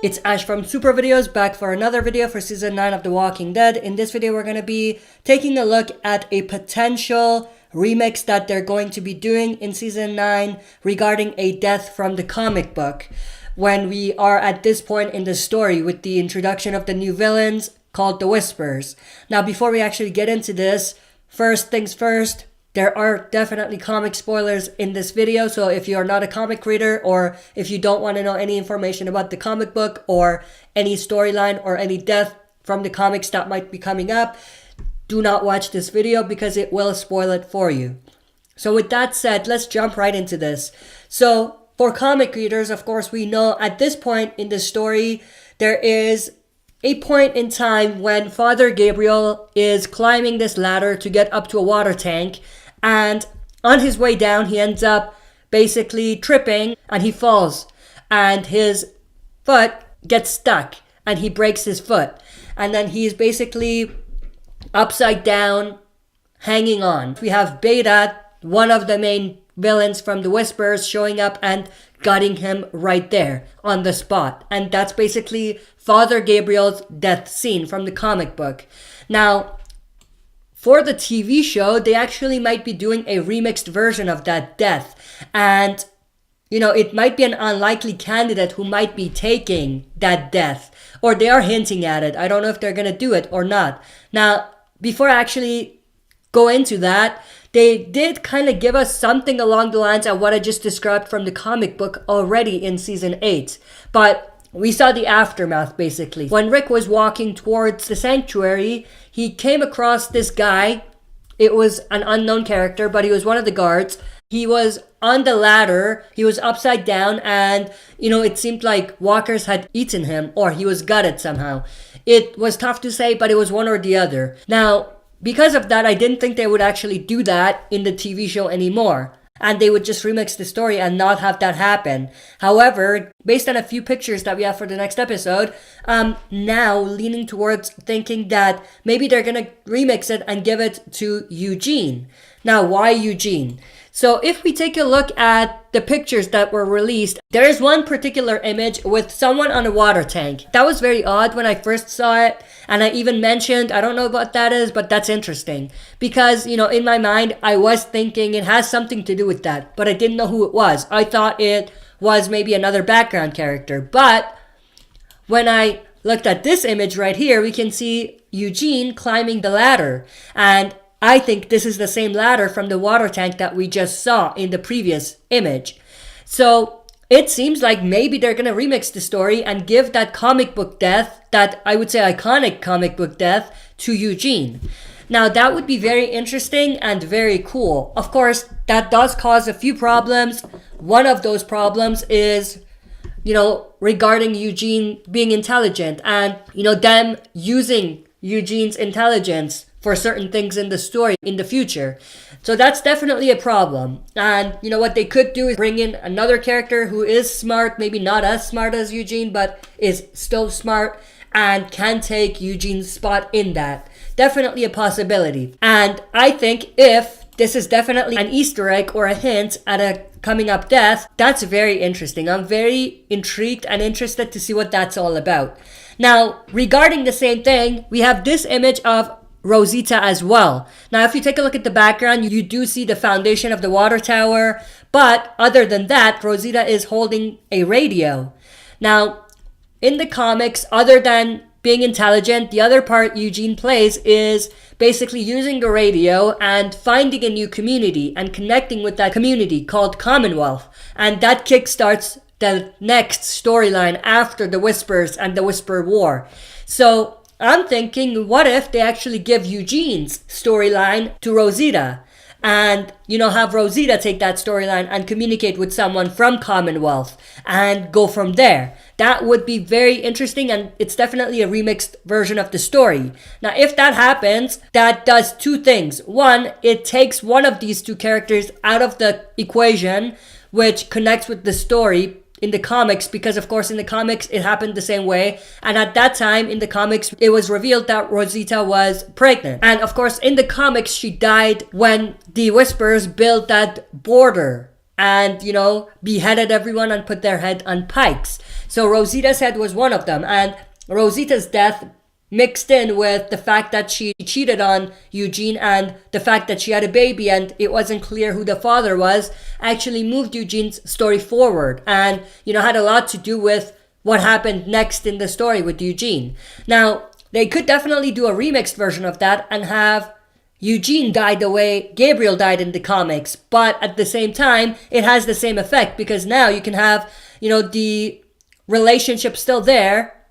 It's Ash from Super Videos, back for another video for Season 9 of The Walking Dead. In this video, we're going to be taking a look at a potential remix that they're going to be doing in Season 9 regarding a death from the comic book. When we are at this point in the story with the introduction of the new villains called the Whispers. Now, before we actually get into this, first things first, there are definitely comic spoilers in this video, so if you're not a comic reader or if you don't want to know any information about the comic book or any storyline or any death from the comics that might be coming up, do not watch this video because it will spoil it for you. So with that said, let's jump right into this. So for comic readers, of course, we know at this point in the story, there is a point in time when Father Gabriel is climbing this ladder to get up to a water tank, and on his way down he ends up basically tripping and he falls and his foot gets stuck and he breaks his foot, and then he's basically upside down hanging on. We have Beta, one of the main villains from the Whispers, showing up and gutting him right there on the spot. And that's basically Father Gabriel's death scene from the comic book. Now, for the TV show, they actually might be doing a remixed version of that death. And, you know, it might be an unlikely candidate who might be taking that death. Or they are hinting at it. I don't know if they're going to do it or not. Now, before I actually go into that, they did kind of give us something along the lines of what I just described from the comic book already in Season 8. But we saw the aftermath, basically. When Rick was walking towards the sanctuary, he came across this guy. It was an unknown character, but he was one of the guards. He was on the ladder. He was upside down, and, you know, it seemed like walkers had eaten him, or he was gutted somehow. It was tough to say, but it was one or the other. Now, because of that, I didn't think they would actually do that in the TV show anymore. And they would just remix the story and not have that happen. However, based on a few pictures that we have for the next episode, now leaning towards thinking that maybe they're going to remix it and give it to Eugene. Now, why Eugene? So if we take a look at the pictures that were released, there is one particular image with someone on a water tank. That was very odd when I first saw it. And I even mentioned, I don't know what that is, but that's interesting. Because, you know, in my mind, I was thinking it has something to do with that. But I didn't know who it was. I thought it was maybe another background character. But when I looked at this image right here, we can see Eugene climbing the ladder. And I think this is the same ladder from the water tank that we just saw in the previous image. So it seems like maybe they're going to remix the story and give that comic book death, that I would say iconic comic book death, to Eugene. Now, that would be very interesting and very cool. Of course, that does cause a few problems. One of those problems is, you know, regarding Eugene being intelligent and, you know, them using Eugene's intelligence for certain things in the story in the future. So that's definitely a problem. And you know what they could do is bring in another character who is smart, maybe not as smart as Eugene, but is still smart and can take Eugene's spot in that. Definitely a possibility. And I think if this is definitely an Easter egg or a hint at a coming up death, that's very interesting. I'm very intrigued and interested to see what that's all about. Now, regarding the same thing, we have this image of Rosita as well. Now, if you take a look at the background, you do see the foundation of the water tower. But other than that, Rosita is holding a radio. Now, in the comics, other than being intelligent, the other part Eugene plays is basically using the radio and finding a new community and connecting with that community called Commonwealth. And that kickstarts the next storyline after the Whispers and the Whisper War. So I'm thinking, what if they actually give Eugene's storyline to Rosita and, you know, have Rosita take that storyline and communicate with someone from Commonwealth and go from there. That would be very interesting, and it's definitely a remixed version of the story. Now, if that happens, that does two things. One, it takes one of these two characters out of the equation, which connects with the story in the comics, because of course in the comics it happened the same way, and at that time in the comics it was revealed that Rosita was pregnant, and of course in the comics she died when the Whispers built that border and, you know, beheaded everyone and put their head on pikes. So Rosita's head was one of them, and Rosita's death mixed in with the fact that she cheated on Eugene and the fact that she had a baby and it wasn't clear who the father was actually moved Eugene's story forward and, had a lot to do with what happened next in the story with Eugene. Now, they could definitely do a remixed version of that and have Eugene die the way Gabriel died in the comics, but at the same time, it has the same effect because now you can have, the relationship still there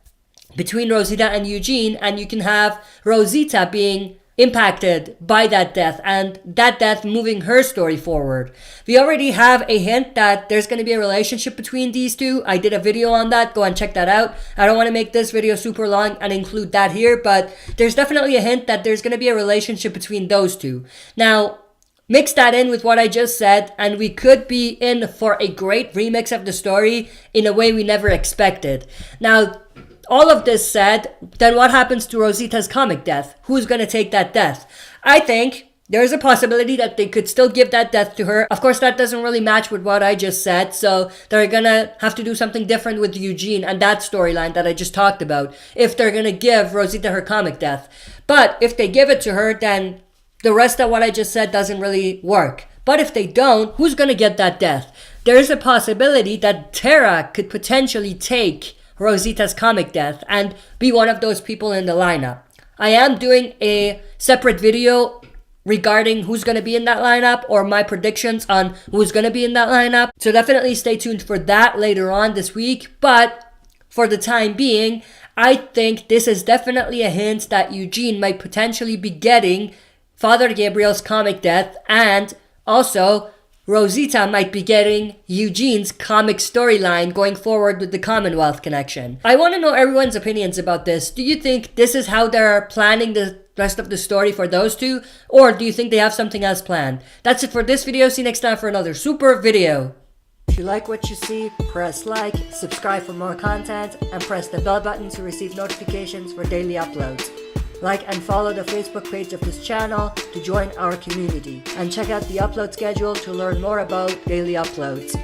between Rosita and Eugene, and you can have Rosita being impacted by that death and that death moving her story forward. We already have a hint that there's going to be a relationship between these two. I did a video on that. Go and check that out. I don't want to make this video super long and include that here, but there's definitely a hint that there's going to be a relationship between those two. Now, mix that in with what I just said, and we could be in for a great remix of the story in a way we never expected. Now, all of this said, then what happens to Rosita's comic death? Who's going to take that death? I think there's a possibility that they could still give that death to her. Of course, that doesn't really match with what I just said, so they're going to have to do something different with Eugene and that storyline that I just talked about if they're going to give Rosita her comic death. But if they give it to her, then the rest of what I just said doesn't really work. But if they don't, who's going to get that death? There's a possibility that Tara could potentially take Rosita's comic death and be one of those people in the lineup. I am doing a separate video regarding who's going to be in that lineup or my predictions on who's going to be in that lineup. So definitely stay tuned for that later on this week. But for the time being, I think this is definitely a hint that Eugene might potentially be getting Father Gabriel's comic death, and also Rosita might be getting Eugene's comic storyline going forward with the Commonwealth connection. I want to know everyone's opinions about this. Do you think this is how they're planning the rest of the story for those two? Or do you think they have something else planned? That's it for this video. See you next time for another super video. If you like what you see, press like, subscribe for more content, and press the bell button to receive notifications for daily uploads. Like and follow the Facebook page of this channel to join our community. And check out the upload schedule to learn more about daily uploads.